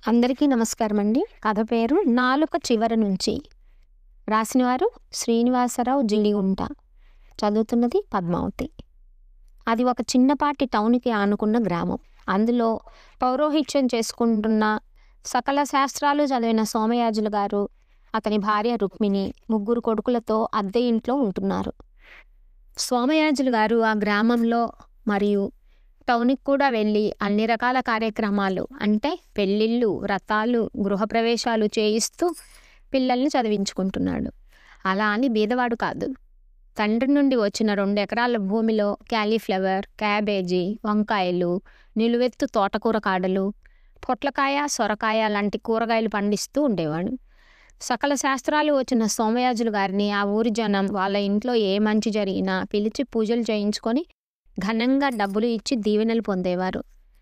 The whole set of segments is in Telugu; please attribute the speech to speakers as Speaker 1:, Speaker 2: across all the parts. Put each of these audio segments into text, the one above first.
Speaker 1: అందరికీ నమస్కారం అండి. కథ పేరు నాలుక చివర నుంచి. రాసినవారు శ్రీనివాసరావు జిలిగుంట. చదువుతున్నది పద్మావతి. అది ఒక చిన్నపాటి టౌన్కి ఆనుకున్న గ్రామం. అందులో పౌరోహిత్యం చేసుకుంటున్న సకల శాస్త్రాలు చదివిన సోమయాజులు గారు, అతని భార్య రుక్మిణి, ముగ్గురు కొడుకులతో అద్దె ఇంట్లో ఉంటున్నారు. సోమయాజులు గారు ఆ గ్రామంలో మరియు టౌన్కి కూడా వెళ్ళి అన్ని రకాల కార్యక్రమాలు అంటే పెళ్ళిళ్ళు, వ్రతాలు, గృహప్రవేశాలు చేయిస్తూ పిల్లల్ని చదివించుకుంటున్నాడు. అలా అని బీదవాడు కాదు. తండ్రి నుండి వచ్చిన 2 ఎకరాల భూమిలో క్యాలీఫ్లవర్, క్యాబేజీ, వంకాయలు, నిలువెత్తు తోటకూర కాడలు, పొట్లకాయ, సొరకాయ లాంటి కూరగాయలు పండిస్తూ ఉండేవాడు. సకల శాస్త్రాలు వచ్చిన సోమయాజులు గారిని ఆ ఊరి జనం వాళ్ళ ఇంట్లో ఏ మంచి జరిగినా పిలిచి పూజలు చేయించుకొని ఘనంగా డబ్బులు ఇచ్చి దీవెనలు పొందేవారు.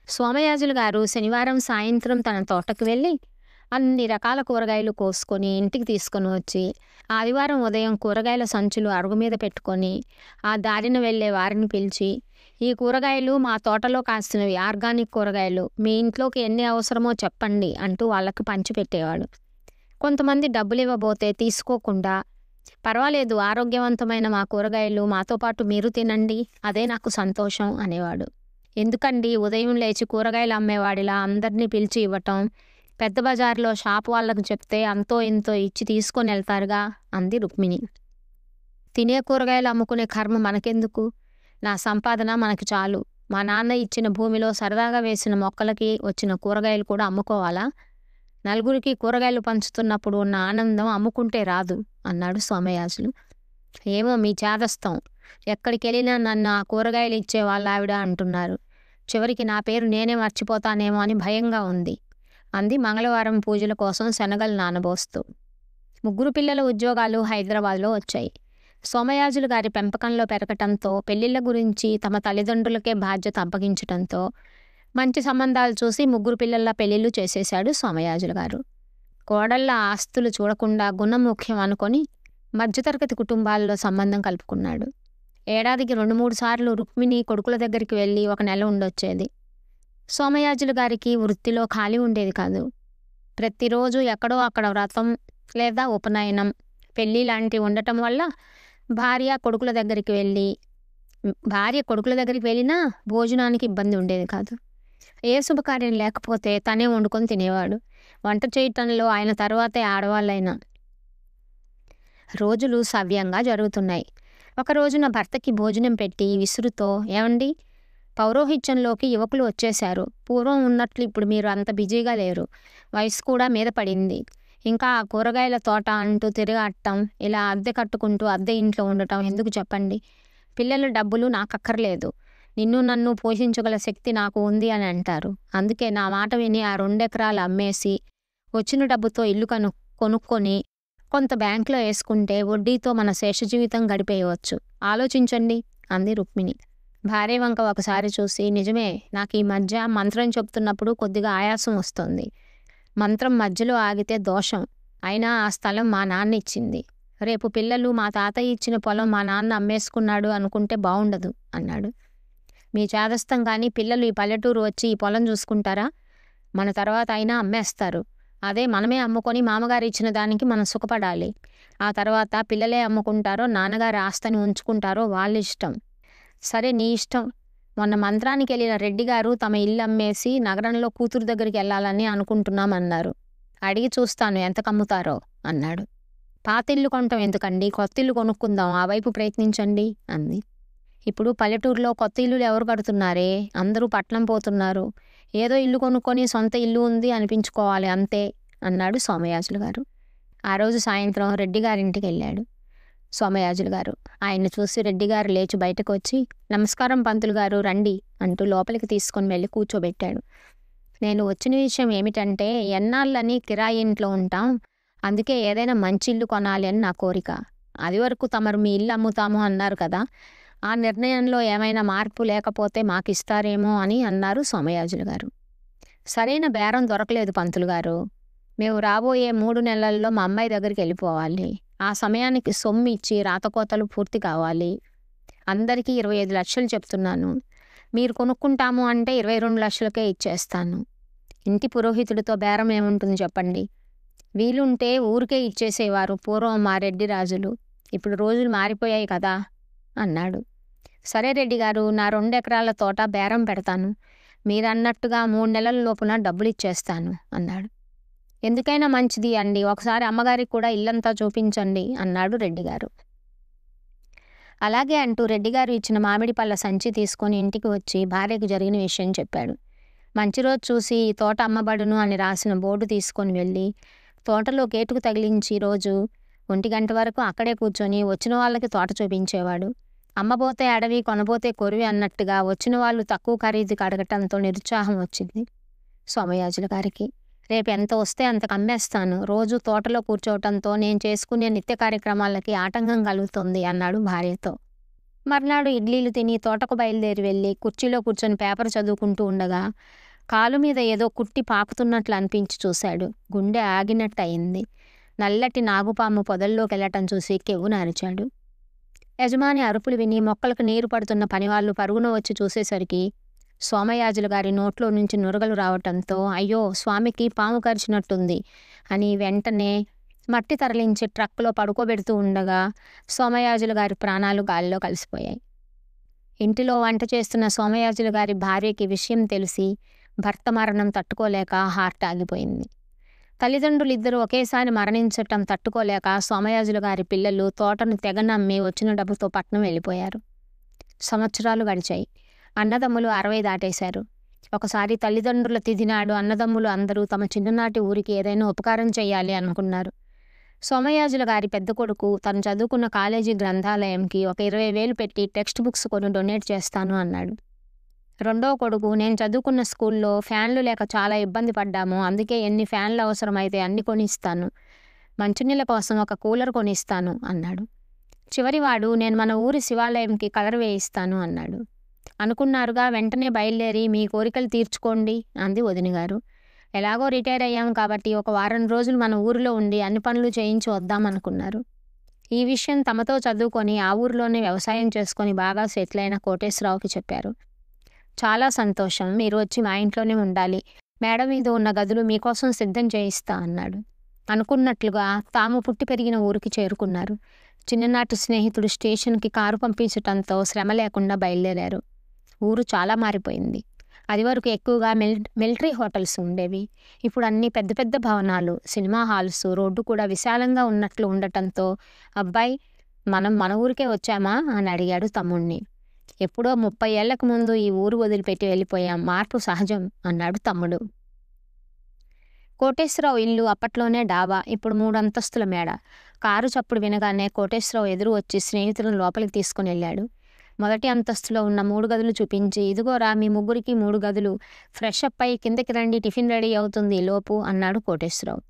Speaker 1: సోమయాజులు గారు శనివారం సాయంత్రం తన తోటకు వెళ్ళి అన్ని రకాల కూరగాయలు కోసుకొని ఇంటికి తీసుకొని వచ్చి ఆదివారం ఉదయం కూరగాయల సంచులు అరుగు మీద పెట్టుకొని ఆ దారిన వెళ్ళే వారిని పిలిచి, ఈ కూరగాయలు మా తోటలో కాసినవి ఆర్గానిక్ కూరగాయలు, మీ ఇంట్లోకి ఎన్ని అవసరమో చెప్పండి అంటూ వాళ్ళకి పంచిపెట్టేవాడు. కొంతమంది డబ్బులు ఇవ్వబోతే తీసుకోకుండా, పర్వాలేదు, ఆరోగ్యవంతమైన మా కూరగాయలు మాతో పాటు మీరు తినండి, అదే నాకు సంతోషం అనేవాడు. ఎందుకండి ఉదయం లేచి కూరగాయలు అమ్మేవాడిలా అందరినీ పిలిచి ఇవ్వటం, పెద్ద బజార్లో షాపు వాళ్ళకు చెప్తే అంతో ఇంతో ఇచ్చి తీసుకొని వెళ్తారుగా అంది రుక్మిణి. తినే కూరగాయలు అమ్ముకునే కర్మ మనకెందుకు? నా సంపాదన మనకి చాలు. మా నాన్న ఇచ్చిన భూమిలో సరదాగా వేసిన మొక్కలకి వచ్చిన కూరగాయలు కూడా అమ్ముకోవాలా? నలుగురికి కూరగాయలు పంచుతున్నప్పుడు ఉన్న ఆనందం అమ్ముకుంటే రాదు అన్నాడు సోమయాజులు. ఏమో మీ చేదస్తం, ఎక్కడికి వెళ్ళినా నన్ను ఆ కూరగాయలు ఇచ్చే వాళ్ళ ఆవిడ అంటున్నారు. చివరికి నా పేరు నేనే మర్చిపోతానేమో అని భయంగా ఉంది అంది మంగళవారం పూజల కోసం శనగలు నానబోస్తూ. ముగ్గురు పిల్లల ఉద్యోగాలు హైదరాబాద్లో వచ్చాయి. సోమయాజులు గారి పెంపకంలో పెరగటంతో, పెళ్లిళ్ళ గురించి తమ తల్లిదండ్రులకే బాధ్యత అప్పగించటంతో మంచి సంబంధాలు చూసి ముగ్గురు పిల్లల పెళ్లిళ్ళు చేసేశాడు సోమయాజులు గారు. కోడళ్ళ ఆస్తులు చూడకుండా గుణం ముఖ్యం అనుకొని మధ్యతరగతి కుటుంబాల్లో సంబంధం కలుపుకున్నాడు. ఏడాదికి 2-3 సార్లు రుక్మిణి కొడుకుల దగ్గరికి వెళ్ళి 1 నెల ఉండొచ్చేది. సోమయాజులు గారికి వృత్తిలో ఖాళీ ఉండేది కాదు. ప్రతిరోజు ఎక్కడో అక్కడ వ్రతం లేదా ఉపనయనం, పెళ్ళి లాంటివి ఉండటం వల్ల భార్య కొడుకుల దగ్గరికి వెళ్ళినా భోజనానికి ఇబ్బంది ఉండేది కాదు. ఏ శుభకార్యం లేకపోతే తనే వండుకొని తినేవాడు. వంట చేయటంలో ఆయన తర్వాతే ఆడవాళ్ళైనా. రోజులు సవ్యంగా జరుగుతున్నాయి. ఒక రోజున భర్తకి భోజనం పెట్టి విసురుతో, ఏమండి, పౌరోహిత్యంలోకి యువకులు వచ్చేశారు. పూర్వం ఉన్నట్లు ఇప్పుడు మీరు అంత బిజీగా లేరు. వయసు కూడా మీద పడింది. ఇంకా ఆ కూరగాయల తోట అంటూ తిరగటం, ఇలా అద్దె కట్టుకుంటూ అద్దె ఇంట్లో ఉండటం ఎందుకు చెప్పండి? పిల్లల డబ్బులు నాకక్కర్లేదు. నిన్ను నన్ను పోషించగల శక్తి నాకు ఉంది అని అంటారు. అందుకే నా మాట విని ఆ 2 ఎకరాలు అమ్మేసి వచ్చిన డబ్బుతో ఇల్లు కొనుక్కొని కొంత బ్యాంకులో వేసుకుంటే వడ్డీతో మన శేష జీవితం గడిపేయవచ్చు. ఆలోచించండి అంది రుక్మిణి. భార్య వంక ఒకసారి చూసి, నిజమే, నాకు ఈ మధ్య మంత్రం చెప్తున్నప్పుడు కొద్దిగా ఆయాసం వస్తుంది. మంత్రం మధ్యలో ఆగితే దోషం. అయినా ఆ స్థలం మా నాన్న ఇచ్చింది. రేపు పిల్లలు మా తాతయ్య ఇచ్చిన పొలం మా నాన్న అమ్మేసుకున్నాడు అనుకుంటే బాగుండదు అన్నాడు. మీ చేదస్తం కానీ పిల్లలు ఈ పల్లెటూరు వచ్చి ఈ పొలం చూసుకుంటారా? మన తర్వాత అయినా అమ్మేస్తారు. అదే మనమే అమ్ముకొని మామగారు ఇచ్చిన దానికి మనం సుఖపడాలి. ఆ తర్వాత పిల్లలే అమ్ముకుంటారో నాన్నగారి ఆస్తిని ఉంచుకుంటారో వాళ్ళ ఇష్టం. సరే, నీ ఇష్టం. మొన్న మంత్రానికి వెళ్ళిన రెడ్డి గారు తమ ఇల్లు అమ్మేసి నగరంలో కూతురు దగ్గరికి వెళ్ళాలని అనుకుంటున్నామన్నారు. అడిగి చూస్తాను ఎంత కమ్ముతారో అన్నాడు. పాతిల్లు కొనటం ఎందుకండి, కొత్త ఇల్లు కొనుక్కుందాం, ఆ వైపు ప్రయత్నించండి అంది. ఇప్పుడు పల్లెటూరులో కొత్త ఇల్లులు ఎవరు కడుతున్నారే? అందరూ పట్నం పోతున్నారు. ఏదో ఇల్లు కొనుక్కొని సొంత ఇల్లు ఉంది అనిపించుకోవాలి అంతే అన్నాడు సోమయాజులు గారు. ఆ రోజు సాయంత్రం రెడ్డి గారింటికి వెళ్ళాడు సోమయాజులు గారు. ఆయన్ని చూసి రెడ్డిగారు లేచి బయటకు వచ్చి, నమస్కారం పంతులు గారు, రండి అంటూ లోపలికి తీసుకొని వెళ్ళి కూర్చోబెట్టాడు. నేను వచ్చిన విషయం ఏమిటంటే, ఎన్నాళ్ళని కిరాయి ఇంట్లో ఉంటాం, అందుకే ఏదైనా మంచి ఇల్లు కొనాలి అని నా కోరిక. అది వరకు తమరు మీ ఇల్లు అమ్ముతాము అన్నారు కదా, ఆ నిర్ణయంలో ఏమైనా మార్పు లేకపోతే మాకిస్తారేమో అని అన్నారు సోమయాజులు గారు. సరైన బేరం దొరకలేదు పంతులు గారు. మేము రాబోయే 3 నెలల్లో మా అమ్మాయి దగ్గరికి వెళ్ళిపోవాలి. ఆ సమయానికి సొమ్ము ఇచ్చి రాతకోతలు పూర్తి కావాలి. అందరికీ 25 లక్షలు చెప్తున్నాను. మీరు కొనుక్కుంటాము అంటే 22 లక్షలకే ఇచ్చేస్తాను. ఇంటి పురోహితుడితో బేరం ఏముంటుంది చెప్పండి. వీలుంటే ఊరికే ఇచ్చేసేవారు పూర్వం మా రెడ్డి రాజులు. ఇప్పుడు రోజులు మారిపోయాయి కదా అన్నాడు. సరే రెడ్డి గారు, నా 2 ఎకరాల తోట బేరం పెడతాను. మీరన్నట్టుగా 3 నెలల లోపున డబ్బులు ఇచ్చేస్తాను అన్నాడు. ఎందుకైనా మంచిది అండి, ఒకసారి అమ్మగారికి కూడా ఇల్లంతా చూపించండి అన్నాడు రెడ్డిగారు. అలాగే అంటూ రెడ్డిగారు ఇచ్చిన మామిడి పళ్ళ సంచి తీసుకొని ఇంటికి వచ్చి భార్యకు జరిగిన విషయం చెప్పాడు. మంచి రోజు చూసి ఈ తోట అమ్మబడును అని రాసిన బోర్డు తీసుకొని వెళ్ళి తోటలో గేటుకు తగిలించి రోజు 1 గంట వరకు అక్కడే కూర్చొని వచ్చిన వాళ్ళకి తోట చూపించేవాడు. అమ్మబోతే అడవి, కొనబోతే కొరివి అన్నట్టుగా వచ్చిన వాళ్ళు తక్కువ ఖరీదుకి అడగటంతో నిరుత్సాహం వచ్చింది సోమయాజుల గారికి. రేపు ఎంత వస్తే అంతకు అమ్మేస్తాను, రోజు తోటలో కూర్చోవటంతో నేను చేసుకునే నిత్య కార్యక్రమాలకి ఆటంకం కలుగుతుంది అన్నాడు భార్యతో. మర్నాడు ఇడ్లీలు తిని తోటకు బయలుదేరి వెళ్ళి కుర్చీలో కూర్చొని పేపర్ చదువుకుంటూ ఉండగా కాలు మీద ఏదో కుట్టి పాకుతున్నట్లు అనిపించి చూశాడు. గుండె ఆగినట్టు అయింది. నల్లటి నాగుపాము పొదల్లోకి వెళ్ళటం చూసి కెవ్వున అరిచాడు. యజమాని అరుపులు విని మొక్కలకు నీరు పడుతున్న పనివాళ్ళు పరుగున వచ్చి చూసేసరికి సోమయాజుల గారి నోట్లో నుంచి నురగలు రావటంతో అయ్యో స్వామికి పాము కరిచినట్టుంది అని వెంటనే మట్టి తరలించి ట్రక్కులో పడుకోబెడుతూ ఉండగా సోమయాజుల గారి ప్రాణాలు గాలిలో కలిసిపోయాయి. ఇంటిలో వంట చేస్తున్న సోమయాజుల గారి భార్యకి విషయం తెలిసి భర్త మరణం తట్టుకోలేక హార్ట్ ఆగిపోయింది. తల్లిదండ్రులిద్దరూ ఒకేసారి మరణించటం తట్టుకోలేక సోమయాజుల గారి పిల్లలు తోటను తెగనమ్మి వచ్చిన డబ్బుతో పట్నం వెళ్ళిపోయారు. సంవత్సరాలు గడిచాయి. అన్నదమ్ములు 60 దాటేశారు. ఒకసారి తల్లిదండ్రుల తిథి నాడు అన్నదమ్ములు అందరూ తమ చిన్ననాటి ఊరికి ఏదైనా ఉపకారం చేయాలి అనుకున్నారు. సోమయాజుల గారి పెద్ద కొడుకు తను చదువుకున్న కాలేజీ గ్రంథాలయంకి ఒక 20,000 పెట్టి టెక్స్ట్ బుక్స్ కొని డొనేట్ చేస్తాను అన్నాడు. రెండో కొడుకు, నేను చదువుకున్న స్కూల్లో ఫ్యాన్లు లేక చాలా ఇబ్బంది పడ్డాము, అందుకే ఎన్ని ఫ్యాన్లు అవసరమైతే అన్ని కొనిస్తాను, మంచినీళ్ళ కోసం ఒక కూలర్ కొనిస్తాను అన్నాడు. చివరివాడు, నేను మన ఊరి శివాలయంకి కలర్ వేయిస్తాను అన్నాడు. అనుకున్నారుగా, వెంటనే బయలుదేరి మీ కోరికలు తీర్చుకోండి అంది వదినగారు. ఎలాగో రిటైర్ అయ్యాం కాబట్టి ఒక వారం రోజులు మన ఊరిలో ఉండి అన్ని పనులు చేయించి వద్దామనుకున్నారు. ఈ విషయం తమతో చదువుకొని ఆ ఊరిలోనే వ్యవసాయం చేసుకొని బాగా సెటిల్ అయిన కోటేశ్వరరావుకి చెప్పారు. చాలా సంతోషం, మీరు వచ్చి మా ఇంట్లోనే ఉండాలి, మేడ మీద ఉన్న గదులు మీకోసం సిద్ధం చేయిస్తా అన్నాడు. అనుకున్నట్లుగా తాము పుట్టి పెరిగిన ఊరికి చేరుకున్నారు. చిన్ననాటి స్నేహితుడు స్టేషన్కి కారు పంపించటంతో శ్రమ లేకుండా బయలుదేరారు. ఊరు చాలా మారిపోయింది. అది వరకు ఎక్కువగా మిలిటరీ హోటల్స్ ఉండేవి. ఇప్పుడు అన్ని పెద్ద పెద్ద భవనాలు, సినిమా హాల్స్, రోడ్డు కూడా విశాలంగా ఉన్నట్లు ఉండటంతో అబ్బాయి మనం మన ఊరికే వచ్చామా అని అడిగాడు తమ్ముణ్ణి. ఎప్పుడో 30 ఏళ్లకు ముందు ఈ ఊరు వదిలిపెట్టి వెళ్ళిపోయాం, మార్పు సహజం అన్నాడు తమ్ముడు. కోటేశ్వరరావు ఇల్లు అప్పట్లోనే డాబా, ఇప్పుడు 3 అంతస్తుల మేడ. కారు చప్పుడు వినగానే కోటేశ్వరరావు ఎదురు వచ్చి స్నేహితులను లోపలికి తీసుకుని వెళ్ళాడు. మొదటి అంతస్తులో ఉన్న 3 గదులు చూపించి, ఇదిగోరా మీ ముగ్గురికి 3 గదులు, ఫ్రెష్ అప్ అయి కిందకి రండి, టిఫిన్ రెడీ అవుతుంది లోపు అన్నాడు కోటేశ్వరరావు.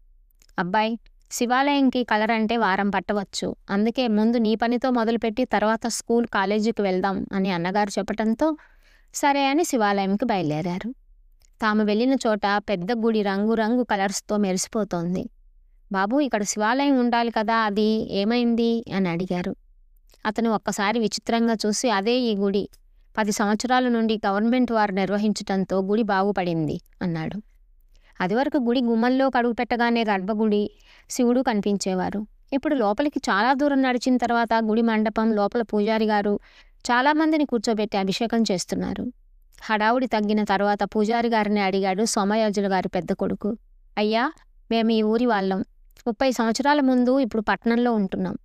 Speaker 1: అబ్బాయి, శివాలయంకి కలర్ అంటే వారం పట్టవచ్చు, అందుకే ముందు నీ పనితో మొదలుపెట్టి తర్వాత స్కూల్ కాలేజీకి వెళ్దాం అని అన్నగారు చెప్పటంతో సరే అని శివాలయంకి బయలుదేరారు. తాము వెళ్ళిన చోట పెద్ద గుడి రంగురంగు కలర్స్తో మెరిసిపోతోంది. బాబు, ఇక్కడ శివాలయం ఉండాలి కదా, అది ఏమైంది అని అడిగారు. అతను ఒక్కసారి విచిత్రంగా చూసి, అదే ఈ గుడి, 10 సంవత్సరాల నుండి గవర్నమెంట్ వారు నిర్వహించటంతో గుడి బాగుపడింది అన్నాడు. అదివరకు గుడి గుమ్మంలో కడుగు పెట్టగానే గర్భగుడి, శివుడు కనిపించేవారు. ఇప్పుడు లోపలికి చాలా దూరం నడిచిన తర్వాత గుడి మండపం లోపల పూజారి గారు చాలామందిని కూర్చోబెట్టి అభిషేకం చేస్తున్నారు. హడావుడి తగ్గిన తర్వాత పూజారి గారిని అడిగాడు సోమయాజుల గారి పెద్ద కొడుకు. అయ్యా, మేము ఈ ఊరి వాళ్ళం, 30 సంవత్సరాల ముందు ఇప్పుడు పట్టణంలో ఉంటున్నాం.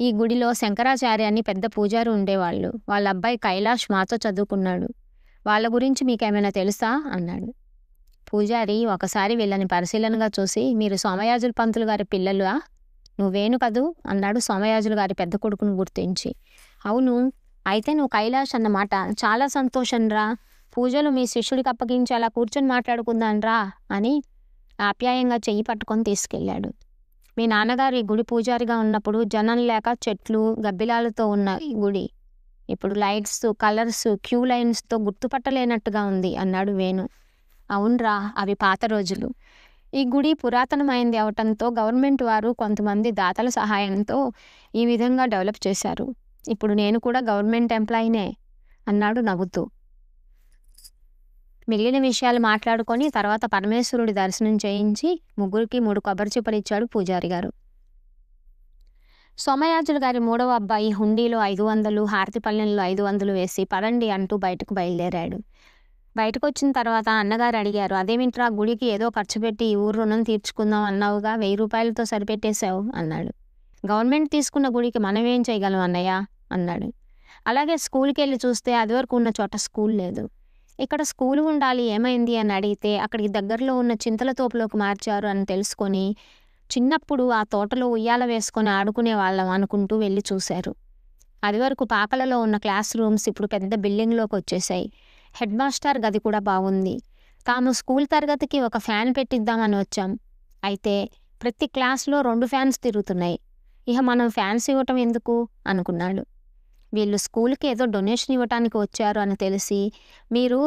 Speaker 1: ఈ గుడిలో శంకరాచార్య అని పెద్ద పూజారి ఉండేవాళ్ళు, వాళ్ళ అబ్బాయి కైలాష్ మాతో చదువుకున్నాడు, వాళ్ళ గురించి మీకేమైనా తెలుసా అన్నాడు. పూజారి ఒకసారి వీళ్ళని పరిశీలనగా చూసి, మీరు సోమయాజుల పంతులు గారి పిల్లలుగా, నువ్వేను కదూ అన్నాడు సోమయాజుల గారి పెద్ద కొడుకును గుర్తించి. అవును, అయితే నువ్వు కైలాష్ అన్నమాట, చాలా సంతోషంరా, పూజలు మీ శిష్యుడికి అప్పగించి అలా కూర్చొని మాట్లాడుకుందాన్రా అని ఆప్యాయంగా చెయ్యి పట్టుకొని తీసుకెళ్ళాడు. మీ నాన్నగారు ఈ గుడి పూజారిగా ఉన్నప్పుడు జనం లేక చెట్లు గబ్బిలాలతో ఉన్న ఈ గుడి ఇప్పుడు లైట్స్, కలర్స్, క్యూ లైన్స్తో గుర్తుపట్టలేనట్టుగా ఉంది అన్నాడు వేణు. అవునరా, అవి పాత రోజులు. ఈ గుడి పురాతనమైంది అవటంతో గవర్నమెంట్ వారు కొంతమంది దాతల సహాయంతో ఈ విధంగా డెవలప్ చేశారు. ఇప్పుడు నేను కూడా గవర్నమెంట్ ఎంప్లాయీనే అన్నాడు నవ్వుతూ. మిగిలిన విషయాలు మాట్లాడుకొని తర్వాత పరమేశ్వరుడి దర్శనం చేయించి ముగ్గురికి 3 కొబ్బరి చిప్పలిచ్చాడు పూజారి గారు. సోమయాజులు గారి 3వ అబ్బాయి హుండీలో 500, హారతి పళ్ళెంలో 500 వేసి పదండి అంటూ బయటకు బయలుదేరాడు. బయటకొచ్చిన తర్వాత అన్నగారు అడిగారు, అదేమిట్రా గుడికి ఏదో ఖర్చు పెట్టి ఈ ఊరు రుణం తీర్చుకుందాం అన్నావుగా, 1000 రూపాయలతో సరిపెట్టేశావు అన్నాడు. గవర్నమెంట్ తీసుకున్న గుడికి మనం ఏం చేయగలం అన్నయ్య అన్నాడు. అలాగే స్కూల్కి వెళ్ళి చూస్తే అదివరకు ఉన్న చోట స్కూల్ లేదు. ఇక్కడ స్కూలు ఉండాలి, ఏమైంది అని అడిగితే అక్కడికి దగ్గరలో ఉన్న చింతల తోపులోకి మార్చారు అని తెలుసుకొని చిన్నప్పుడు ఆ తోటలో ఉయ్యాల వేసుకొని ఆడుకునే వాళ్ళం అనుకుంటూ వెళ్ళి చూశారు. అదివరకు పాకలలో ఉన్న క్లాస్ రూమ్స్ ఇప్పుడు పెద్ద బిల్డింగ్లోకి వచ్చేసాయి. హెడ్ మాస్టర్ గది కూడా బాగుంది. తాము స్కూల్ తరగతికి ఒక ఫ్యాన్ పెట్టిద్దామని వచ్చాం. అయితే ప్రతి క్లాస్లో 2 ఫ్యాన్స్ తిరుగుతున్నాయి. ఇక మనం ఫ్యాన్స్ ఇవ్వటం ఎందుకు అనుకున్నాడు. వీళ్ళు స్కూల్కి ఏదో డొనేషన్ ఇవ్వటానికి వచ్చారు అని తెలిసి, మీరు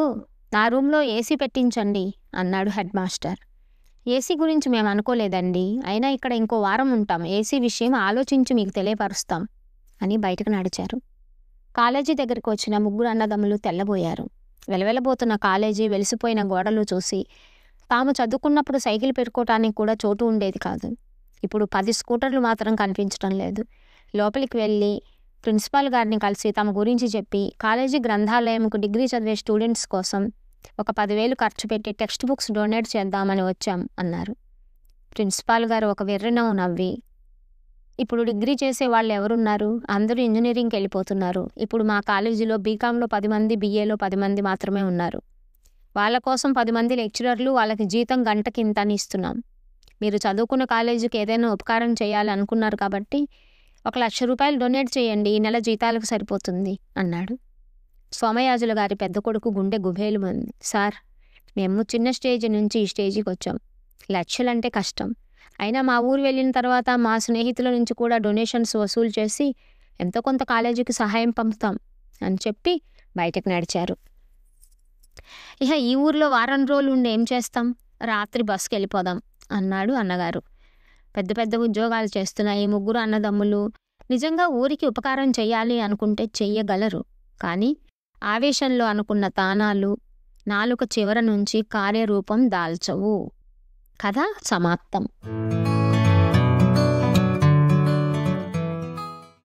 Speaker 1: నా రూమ్లో ఏసీ పెట్టించండి అన్నాడు హెడ్ మాస్టర్. ఏసీ గురించి మేము అనుకోలేదండి, అయినా ఇక్కడ ఇంకో వారం ఉంటాం, ఏసీ విషయం ఆలోచించి మీకు తెలియపరుస్తాం అని బయటకు నడిచారు. కాలేజీ దగ్గరికి వచ్చిన 3 అన్నదమ్ములు తెల్లబోయారు. వెలవెలబోతున్న కాలేజీ, వెలిసిపోయిన గోడలు చూసి తాము చదువుకున్నప్పుడు సైకిల్ పెట్టుకోవటానికి కూడా చోటు ఉండేది కాదు. ఇప్పుడు 10 స్కూటర్లు మాత్రం కనిపించడం లేదు. లోపలికి వెళ్ళి ప్రిన్సిపాల్ గారిని కలిసి తమ గురించి చెప్పి కాలేజీ గ్రంథాలయంకు డిగ్రీ చదివే స్టూడెంట్స్ కోసం ఒక 10,000 ఖర్చు పెట్టి టెక్స్ట్ బుక్స్ డొనేట్ చేద్దామని వచ్చాం అన్నారు. ప్రిన్సిపాల్ గారు ఒక వెర్రినవ్వు నవ్వి, ఇప్పుడు డిగ్రీ చేసే వాళ్ళు ఎవరున్నారు, అందరూ ఇంజనీరింగ్కి వెళ్ళిపోతున్నారు. ఇప్పుడు మా కాలేజీలో బీకాంలో 10 మంది, బీఏలో 10 మంది మాత్రమే ఉన్నారు. వాళ్ళ కోసం 10 మంది లెక్చరర్లు, వాళ్ళకి జీతం గంటకి ఇంత అని ఇస్తున్నాం. మీరు చదువుకున్న కాలేజీకి ఏదైనా ఉపకారం చేయాలి అనుకున్నారు కాబట్టి 1,00,000 రూపాయలు డొనేట్ చేయండి, ఈ నెల జీతాలకు సరిపోతుంది అన్నాడు. సోమయాజుల గారి పెద్ద కొడుకు గుండె గుబేలుమంది. సార్, మేము చిన్న స్టేజ్ నుంచి ఈ స్టేజీకి వచ్చాం. లక్షలంటే కష్టం. అయినా మా ఊరు వెళ్ళిన తర్వాత మా స్నేహితుల నుంచి కూడా డొనేషన్స్ వసూలు చేసి ఎంతో కొంత కాలేజీకి సహాయం పంపుతాం అని చెప్పి బయటకు నడిచారు. ఇక ఈ ఊర్లో వారం రోజులు ఉండి ఏం చేస్తాం, రాత్రి బస్కి వెళ్ళిపోదాం అన్నాడు అన్నగారు. పెద్ద పెద్ద ఉద్యోగాలు చేస్తున్న ఈ 3 అన్నదమ్ములు నిజంగా ఊరికి ఉపకారం చెయ్యాలి అనుకుంటే చెయ్యగలరు. కానీ ఆవేశంలో అనుకున్న తానాలు నాలుక చివర నుంచి కార్యరూపం దాల్చవు. కథ సమాప్తం.